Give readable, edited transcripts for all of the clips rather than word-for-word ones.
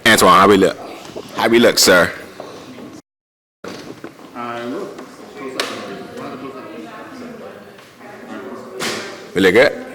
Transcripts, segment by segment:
Antoine, how we look? How we look, sir? We look good?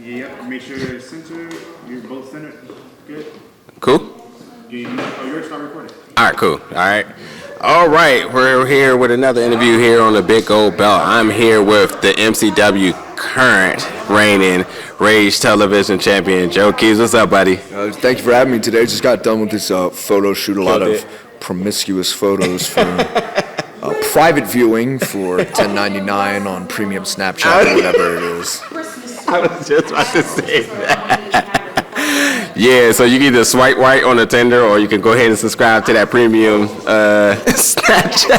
Yep, make sure you're centered. You're both centered. Good. Cool? You already start recording. All right, cool. All right, we're here with another interview here on the Big Gold Belt. I'm here with the MCW current reigning ROH Television Champion, Joe Keys. What's up, buddy? Thank you for having me today. Just got done with this photo shoot. A lot of promiscuous photos for private viewing for $10.99 on premium Snapchat or whatever it is. I was just about to say that. Yeah, so you can either swipe right on the Tinder or you can go ahead and subscribe to that premium Snapchat.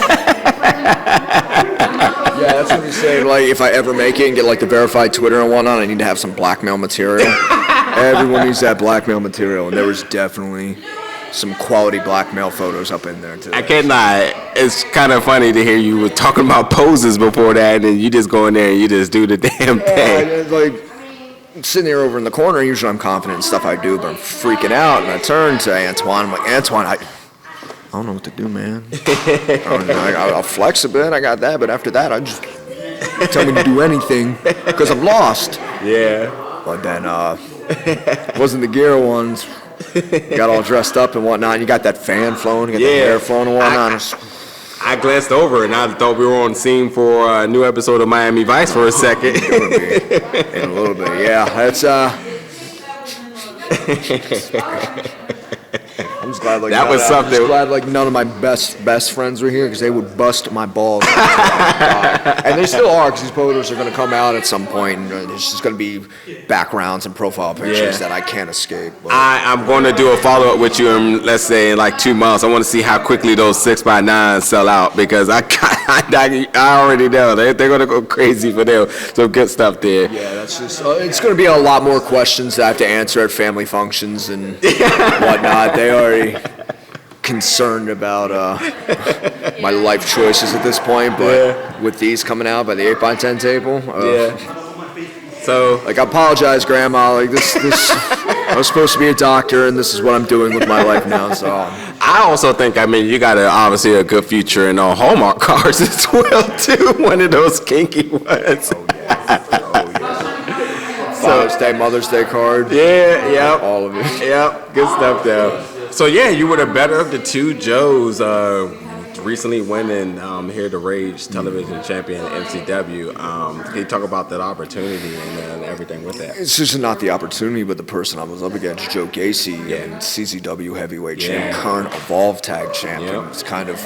Yeah, that's what you say. Like, if I ever make it and get like the verified Twitter and whatnot, I need to have some blackmail material. Everyone needs that blackmail material, and there was definitely some quality blackmail photos up in there too. I can't lie. It's kind of funny to hear you were talking about poses before that, and you just go in there and you just do the damn thing. Like, sitting there over in the corner, usually I'm confident in stuff I do, but I'm freaking out, and I turn to Antoine. I'm like, Antoine, I don't know what to do, man. I'll flex a bit, I got that, but after that, I just tell me to do anything because I'm lost. Yeah. But then, wasn't the gear ones. Got all dressed up and whatnot, and you got that fan flowing, you got the hair flowing and whatnot. I glanced over and I thought we were on scene for a new episode of Miami Vice for a second. In a little bit, yeah. That's I'm just glad that was something. I'm just glad like none of my best friends were here because they would bust my balls. And they still are because these photos are going to come out at some point, and there's just going to be backgrounds and profile pictures that I can't escape. But I'm going to do a follow-up with you in, let's say, in like 2 months. I want to see how quickly those 6x9s sell out because I already know they're going to go crazy for them. So good stuff there. Yeah, that's just it's going to be a lot more questions that I have to answer at family functions and whatnot. They already concerned about my life choices at this point, but with these coming out by the 8x10 table, so like I apologize, Grandma. Like this, I was supposed to be a doctor, and this is what I'm doing with my life now. So I also think, you got obviously a good future in Hallmark cars as well too. One of those kinky ones. Father's Day, Mother's Day card. Yeah, yep. All of it. Yep, good stuff there. So yeah, you were the better of the two Joes, recently winning here the ROH Television Champion MCW. Can you talk about that opportunity and everything with that? It's just not the opportunity, but the person I was up against, Joe Gacy, and CZW heavyweight champ, current Evolve Tag champion. It's kind of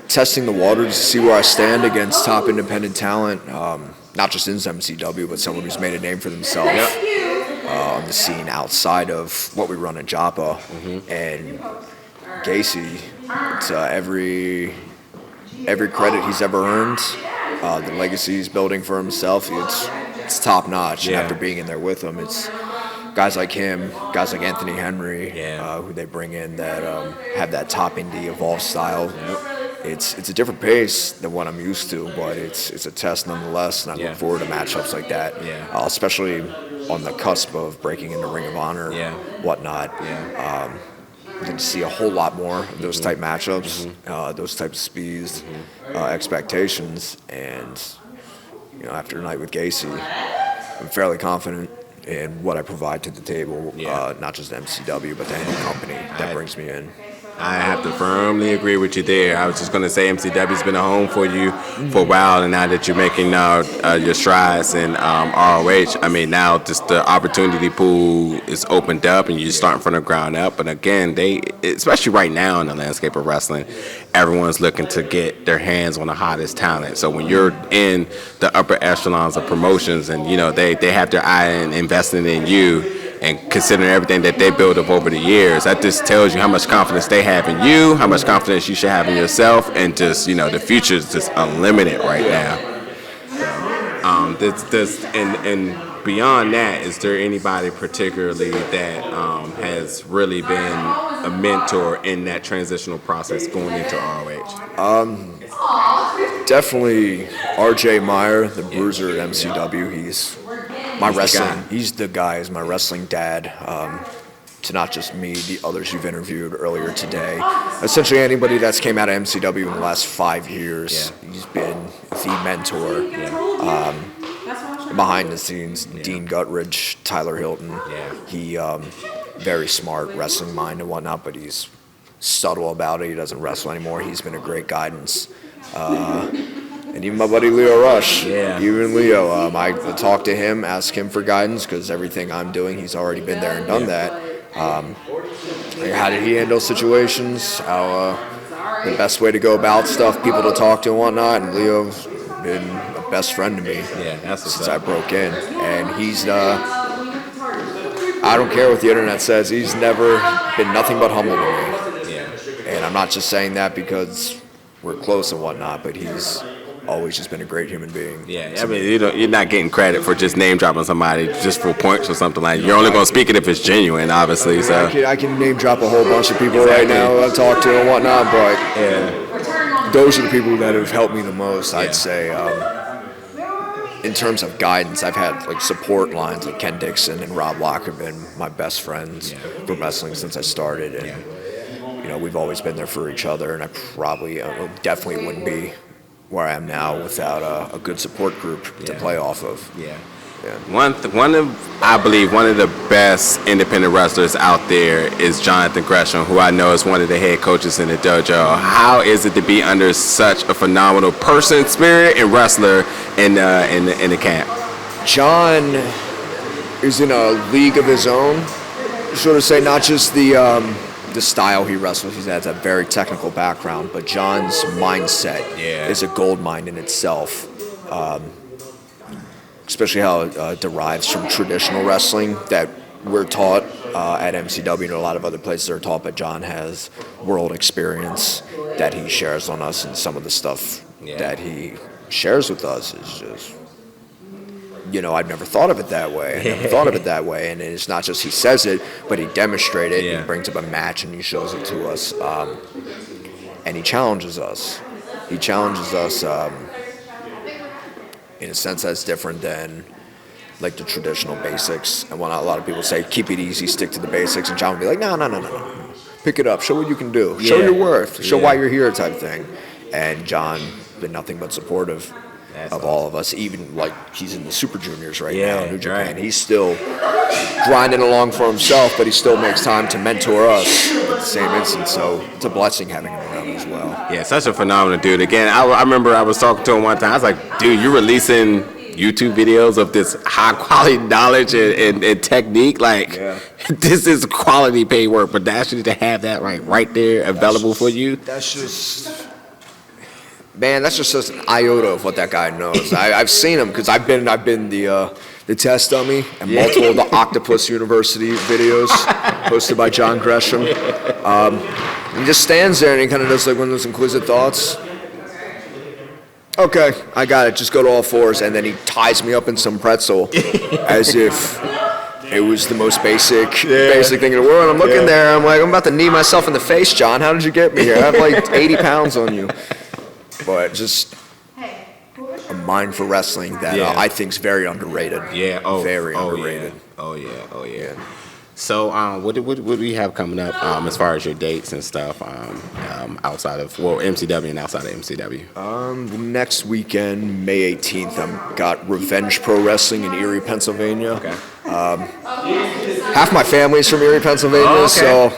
testing the water to see where I stand against top independent talent, not just in MCW, but someone who's made a name for themselves. On the scene outside of what we run in Joppa. And Gacy, it's every credit he's ever earned, the legacy he's building for himself, it's top notch. And after being in there with him, it's guys like him, guys like Anthony Henry, who they bring in that have that top indie Evolve style. It's a different pace than what I'm used to, but it's a test nonetheless, and I look forward to matchups like that, especially on the cusp of breaking into Ring of Honor, whatnot. You can see a whole lot more of those type matchups, those type of speeds, expectations, and after a night with Gacy, I'm fairly confident in what I provide to the table, not just MCW, but to any company that brings me in. I have to firmly agree with you there. I was just going to say MCW's been a home for you for a while, and now that you're making your strides in ROH, now just the opportunity pool is opened up, and you're starting from the ground up. But again, especially right now in the landscape of wrestling, everyone's looking to get their hands on the hottest talent. So when you're in the upper echelons of promotions, and they have their eye in investing in you, and considering everything that they built up over the years, that just tells you how much confidence they have in you, how much confidence you should have in yourself, and just, the future is just unlimited right now. And beyond that, is there anybody particularly that has really been a mentor in that transitional process going into ROH? Definitely R.J. Meyer, the bruiser at MCW. He's my wrestling. He's the guy. He's my wrestling dad. To not just me, the others you've interviewed earlier today. Essentially anybody that's came out of MCW in the last 5 years, he's been the mentor. Behind the scenes, Dean Guttridge, Tyler Hilton. He very smart, wrestling mind and whatnot, but he's subtle about it. He doesn't wrestle anymore. He's been a great guidance. And even my buddy Leo Rush. Even Leo, I talk to him, ask him for guidance, because everything I'm doing, he's already been there and done that. How did he handle situations? How the best way to go about stuff, people to talk to and whatnot. And Leo's been a best friend to me since I broke in. And he's, I don't care what the internet says, he's never been nothing but humble to me. And I'm not just saying that because we're close and whatnot, but he's always just been a great human being. I mean, you're not getting credit for just name dropping somebody just for points or something like that. You're only going to speak it if it's genuine, obviously. So I can name drop a whole bunch of people right now I've talked to and whatnot, but those are the people that have helped me the most, I'd say. In terms of guidance, I've had like support lines like Ken Dixon and Rob Locke have been my best friends from wrestling since I started, and we've always been there for each other. And I definitely wouldn't be where I am now without a good support group to play off of. I believe one of the best independent wrestlers out there is Jonathan Gresham, who I know is one of the head coaches in the dojo. How is it to be under such a phenomenal person, spirit, and wrestler in the camp? John is in a league of his own, sort of say, not just the style he wrestles. He has a very technical background, but John's mindset is a gold mine in itself. Especially how it derives from traditional wrestling that we're taught at MCW and a lot of other places are taught, but John has world experience that he shares on us, and some of the stuff that he shares with us is just, I've never thought of it that way. And it's not just he says it, but he demonstrates it. He brings up a match and he shows it to us. And he challenges us. In a sense that's different than like the traditional basics. And when a lot of people say, keep it easy, stick to the basics, and John would be like, no. Pick it up, show what you can do, show your worth, show why you're here type thing. And John been nothing but supportive of all of us, even like he's in the Super Juniors now in New Japan. He's still grinding along for himself, but he still makes time to mentor us at the same instant. So it's a blessing having him around as well. Yeah, such a phenomenal dude. Again, I remember I was talking to him one time. I was like, dude, you're releasing YouTube videos of this high quality knowledge and technique. Like, this is quality paid work, but actually to have that right there available for you. That's just an iota of what that guy knows. I've seen him because I've been the test dummy and multiple of the Octopus University videos hosted by John Gresham. He just stands there and he kind of does like one of those inquisitive thoughts. Okay, I got it. Just go to all fours, and then he ties me up in some pretzel as if it was the most basic thing in the world. I'm looking there. I'm like, I'm about to knee myself in the face, John. How did you get me here? I have like 80 pounds on you. But just a mind for wrestling that I think is very underrated. Very underrated. Oh yeah. So what do we have coming up as far as your dates and stuff outside of MCW and outside of MCW? Next weekend, May 18th, I've got Revenge Pro Wrestling in Erie, Pennsylvania. Okay. Half my family's from Erie, Pennsylvania, so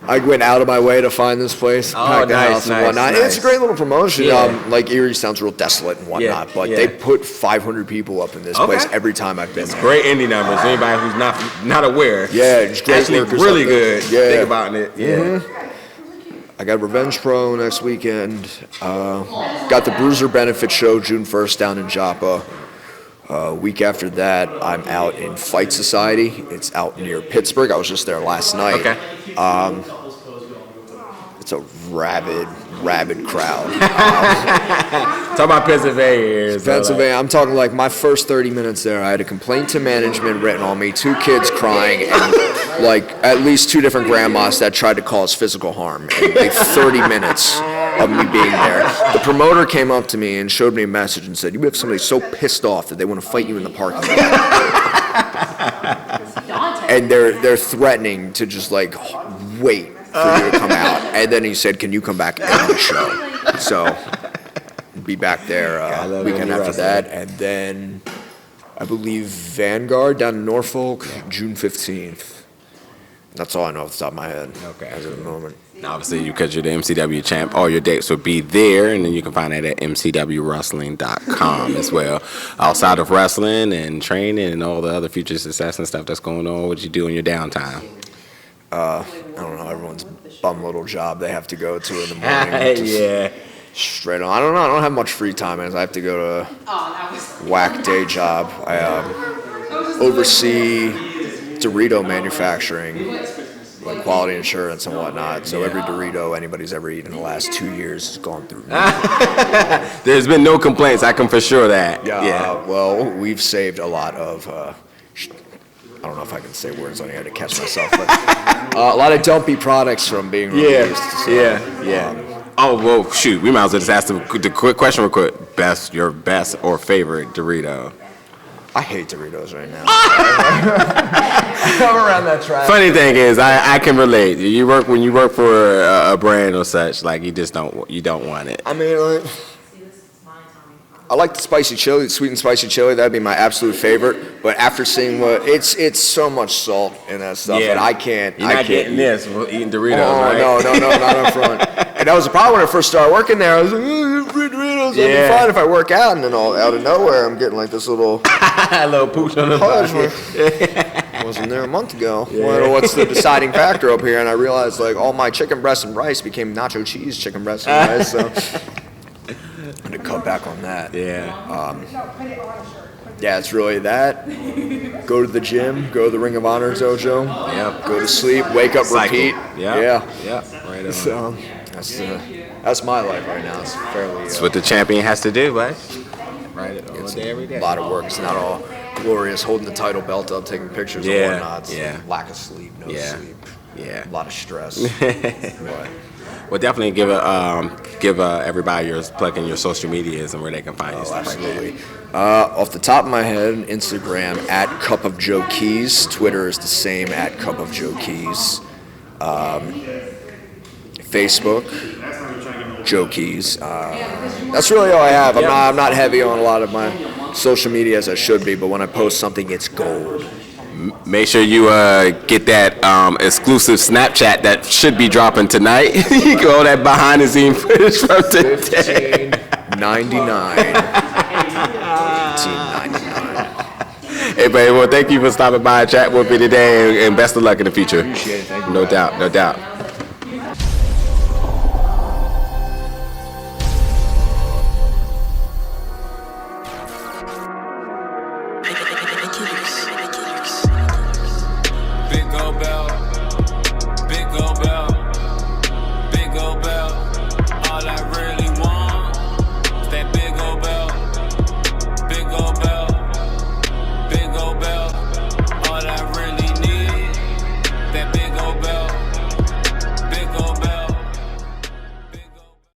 I went out of my way to find this place, pack the house and whatnot. Nice. It's a great little promotion. Like Erie sounds real desolate and whatnot, but they put 500 people up in this place every time I've been there. Great indie numbers. Anybody who's not aware. It's great. Actually, really good. Think about it. I got Revenge Pro next weekend. Got the Bruiser Benefit Show June 1st down in Joppa. Week after that, I'm out in Fight Society. It's out near Pittsburgh. I was just there last night. Okay. It's a rabid crowd. Talk about Pennsylvania. Pennsylvania. I'm talking like my first 30 minutes there, I had a complaint to management written on me, 2 kids crying, and like at least 2 different grandmas that tried to cause physical harm in like 30 minutes. of me being there. The promoter came up to me and showed me a message and said, "You have somebody so pissed off that they want to fight you in the parking lot." And they're threatening to just like wait for you to come out. And then he said, "Can you come back every show?" So be back there weekend after that, and then I believe Vanguard down in Norfolk, June 15th. That's all I know off the top of my head. Okay. As of the moment. Obviously, because you're the MCW champ, all your dates will be there, and then you can find that at mcwwrestling.com as well. Outside of wrestling and training and all the other future success and stuff that's going on, what you do in your downtime? I don't know. Everyone's bum little job they have to go to in the morning. Yeah. Straight on. I don't know. I don't have much free time, as I have to go to a whack day job. I oversee Dorito manufacturing, like quality insurance and whatnot. So every Dorito anybody's ever eaten in the last 2 years has gone through me. There's been no complaints. I can for sure that. Well, we've saved a lot of. I don't know if I can say words on here to catch myself, but a lot of dumpy products from being released. So, Oh, well, shoot. We might as well just ask the quick question real quick. Your best or favorite Dorito? I hate Doritos right now. I'm around that track. Funny thing is, I can relate. When you work for a brand or such, like you don't want it. I mean, I like the spicy chili, sweet and spicy chili. That'd be my absolute favorite. But after seeing what it's so much salt in that stuff that I can't. You're not getting this eating Doritos, right? No, not up front. And that was the problem when I first started working there. I was like, free Doritos. It'd be fine if I work out, and then out of nowhere, I'm getting like this little pooch on the pudge. I wasn't there a month ago. I don't know what's the deciding factor up here, and I realized like all my chicken breast and rice became nacho cheese chicken breast and rice. So I had to cut back on that. Yeah, it's really that. Go to the gym, go to the Ring of Honor Dojo. Go to sleep, wake up, repeat. Yeah. Right on. So that's my life right now. It's fairly. That's what the champion has to do, right? Right. All day, every day. A lot of work. It's not all glorious holding the title belt up, taking pictures and whatnot. It's lack of sleep, no sleep. A lot of stress. Well, definitely give everybody plugging your social medias and where they can find you. Absolutely. Off the top of my head, Instagram at Cup of Joe Keys. Twitter is the same at Cup of Joe Keys. Facebook, Joe Keys. That's really all I have. I'm not heavy on a lot of my social media as I should be, but when I post something, it's gold. Make sure you get that exclusive Snapchat that should be dropping tonight. You can all that behind the scene footage from today. 1599. Hey, baby, well, thank you for stopping by and chat with me today, and best of luck in the future. Appreciate it. Thank you. No doubt.